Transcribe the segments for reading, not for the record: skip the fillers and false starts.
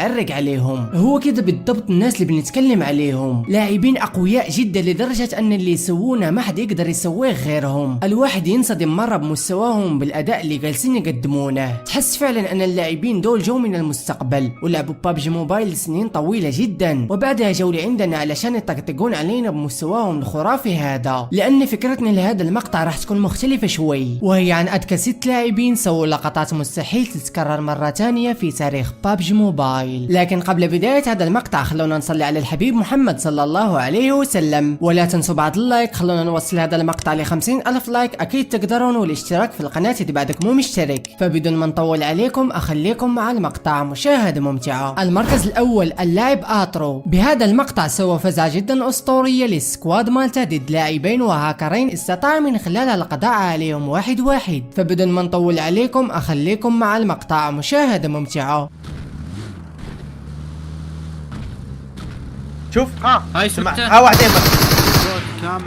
تعرق عليهم. هو كده بالضبط الناس اللي بنتكلم عليهم، لاعبين اقوياء جدا لدرجة ان اللي يسوونه ما حد يقدر يسويه غيرهم. الواحد ينصدم مرة بمستواهم بالاداء اللي جالسين يقدمونه. تحس فعلا ان اللاعبين دول جو من المستقبل ولعبوا بابجي موبايل سنين طويلة جدا، وبعدها جو عندنا علشان يطقطقون علينا بمستواهم الخرافي هذا. لان فكرتنا لهذا المقطع راح تكون مختلفة شوي، وهي عن اذكى 6 لاعبين سووا لقطات مستحيل تتكرر مرة تانية في تاريخ بابجي موبايل. لكن قبل بداية هذا المقطع خلونا نصلي على الحبيب محمد صلى الله عليه وسلم، ولا تنسوا بعض اللايك. خلونا نوصل هذا المقطع ل 50,000 لايك اكيد تقدرون، والاشتراك في القناة اذا بعدك مو مشترك. فبدون ما نطول عليكم اخليكم مع المقطع، مشاهدة ممتعة. المركز الاول اللاعب اترو. بهذا المقطع سوى فزعة جدا اسطورية للسكواد مالته ضد لاعبين وهاكرين استطاع من خلالها القضاء عليهم 1-1. فبدون ما نطول عليكم اخليكم مع المقطع، مشاهدة ممتعة. شوف هاي سمع شفتها واحدين بس كامل.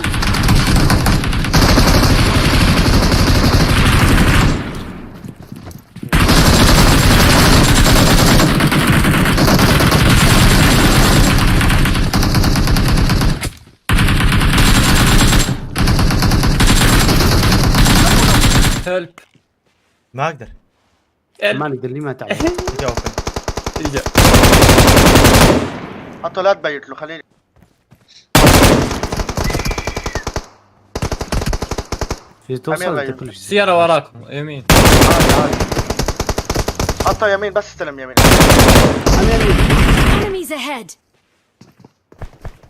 هلب ما اقدر ما نقدر لي ما تعرف. جاوب اجا حتى لا تبيت له خليني. في توصل أمير كل شيء. سيارة وراكم يمين. حتى يمين بس استلم يمين. Enemies ahead.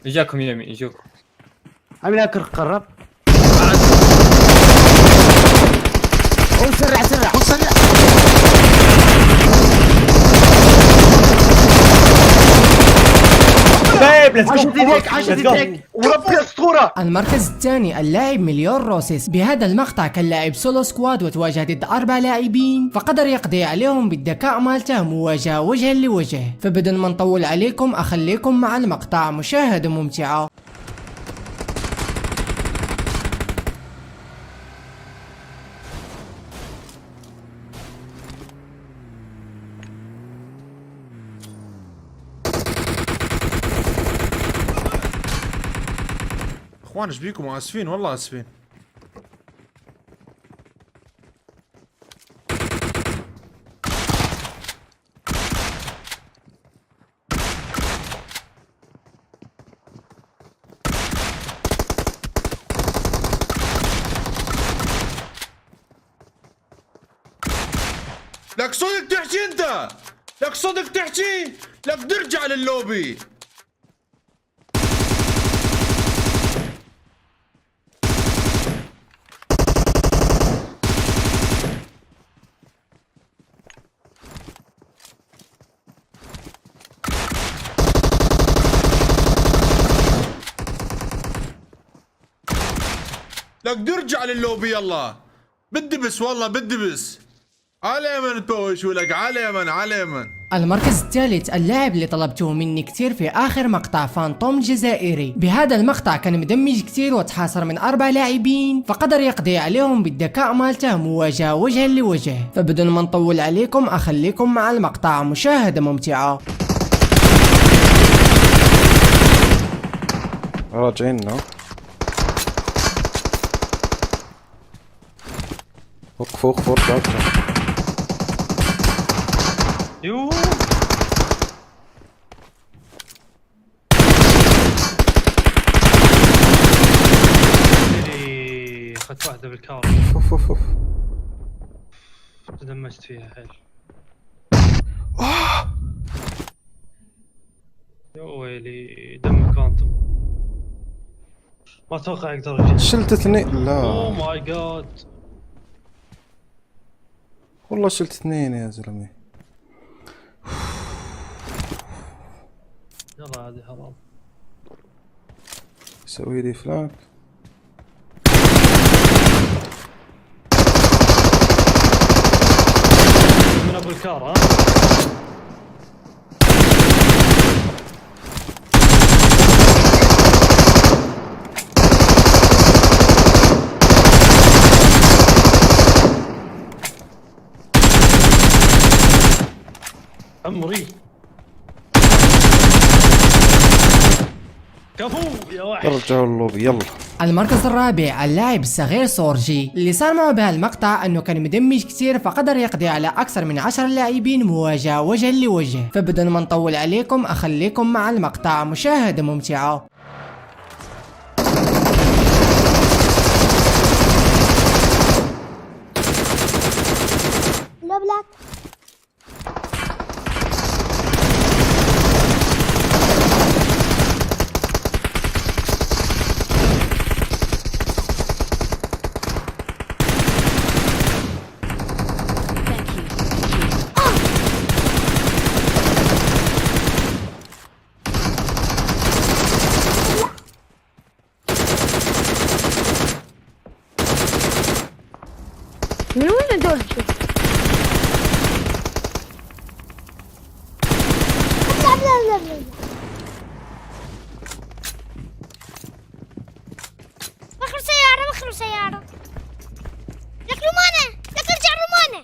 يجاكم يمين يجوكم. امين اكر قرب. سرع سرع سرع. طيب ليتس عشان جو يديك عشان يديك. وربي اسطوره. المركز الثاني اللاعب مليون روسيس. بهذا المقطع كان لاعب سولو سكواد وتواجه ضد 4 لاعبين، فقدر يقضي عليهم بالذكاء مالته مواجهة وجها لوجه. فبدون ما نطول عليكم اخليكم مع المقطع، مشاهدة ممتعة. اخوان ايش بيكم؟ اسفين والله اسفين. لك صدق تحكي انت، لك صدق تحكي، لك ترجع لللوبي. لك ترجع لللوبي يلا. بدي بس والله بدي بس. على يمن بوش ولك على يمن على يمن. المركز الثالث اللاعب اللي طلبتوه مني كتير في اخر مقطع فانتوم الجزائري. بهذا المقطع كان مدمج كتير وتحاصر من 4 لاعبين، فقدر يقضي عليهم بالذكاء مالته مواجهة وجها لوجه. فبدون ما نطول عليكم اخليكم مع المقطع، مشاهدة ممتعة. راجعين له. فوق فوق راجع. يوه اخذت واحدة بالكار. اوف اوف اوف. تدمجت فيها حيل. يا ويلي دم كوانتم. ما اتوقع يقدر يجي. شلت 2. اوه لا ماي جاد. والله شلت 2 يا زلمه. يلا هذه حرام. يسوي لي فلاك. من ابو الكار ها. عمري كفو يا واحد. رجعوا اللوبي يلا. المركز الرابع اللاعب الصغير سورجي، اللي صار معه بهالمقطع انه كان مدمج كتير فقدر يقضي على اكثر من 10 لاعبين مواجهة وجها لوجه. فبدون ما نطول عليكم اخليكم مع المقطع، مشاهدة ممتعة. لا بلاك. من وين دول؟ لا بخر سيارة لك رمانة، لك ارجع رمانة.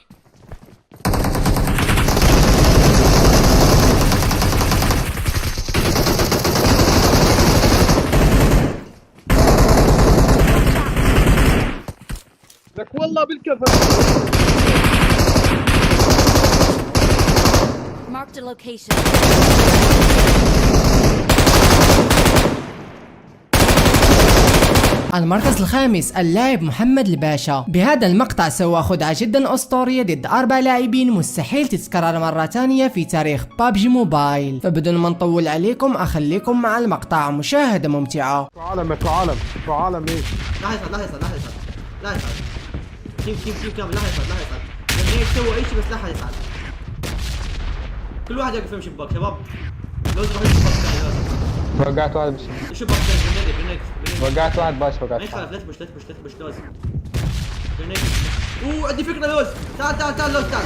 لك والله بالكفر. Marked a location. المركز الخامس اللاعب محمد الباشا. بهذا المقطع سوى خدعة جدا اسطورية ضد 4 لاعبين مستحيل تتكرر مرة ثانية في تاريخ بابجي موبايل. فبدون ما نطول عليكم اخليكم مع المقطع، مشاهدة ممتعة. عالم ايش؟ لا يصعد تيم كامل. لا يصعد لما يسوي اي شيء بس لا حد يصعد. كل واحد يقف يمشي بباك شباب. لازم يروح يمشي بباك. وقعت واحد بس. شو باك جرينيد. وقعت واحد باش ما يخالف. لا تبش لازم جرينيد. عندي فكرة لوز. تعال لوز تعال.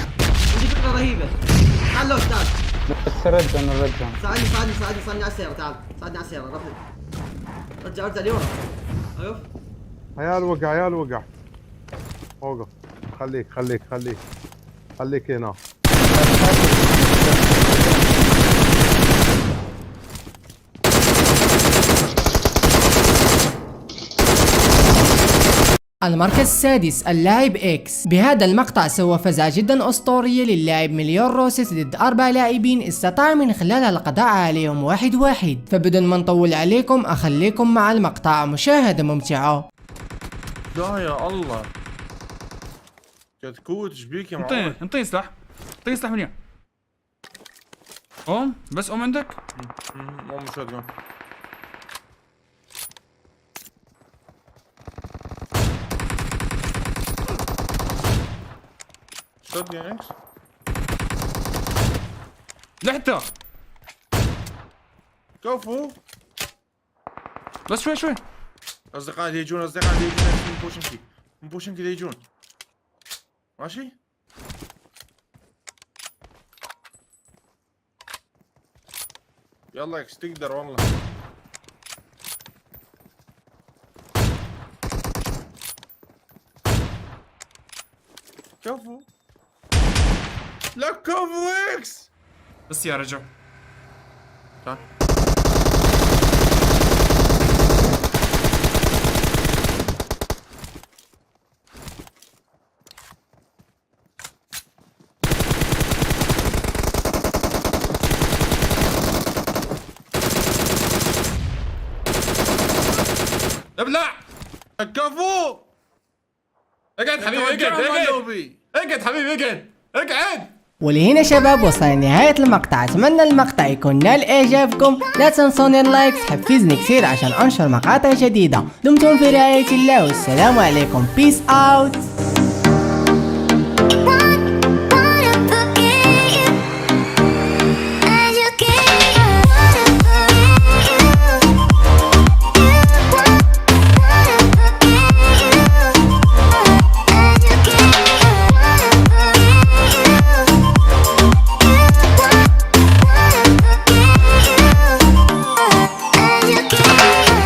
عندي فكرة رهيبة. تعال لوز تعال. بس رد انا الرجال. ساعدني على السيارة. تعال ساعدني على السيارة. رجع لورا. ايوه عيال وقع. اوقف. خليك هنا. المركز السادس اللاعب اكس. بهذا المقطع سوى فزعة جدا اسطورية للاعب مليون روسيس ضد 4 لاعبين استطاع من خلالها القضاء عليهم 1-1. فبدون ما نطول عليكم اخليكم مع المقطع، مشاهدة ممتعة. لا يا الله كتكوت ايش بيك يا معود؟ انطيني سلاح منيح. بس عندك؟ مو شوتجن. شوتجن اكس لحته كفو. بس شوي. اصدقائي يجون من بوشنكي يجون. ماشي يلا اكس تقدر والله. كفو. لا كفو اكس. بس يا رجل تعال. ابلع. كفو. اقعد حبيبي اقعد حبيبي اقعد. ولهنا شباب وصلنا لنهاية المقطع. اتمنى المقطع يكون نال اعجابكم. لا تنسوني اللايك تحفزني كثير عشان انشر مقاطع جديدة. دمتم في رعاية الله والسلام عليكم. بيس اوت.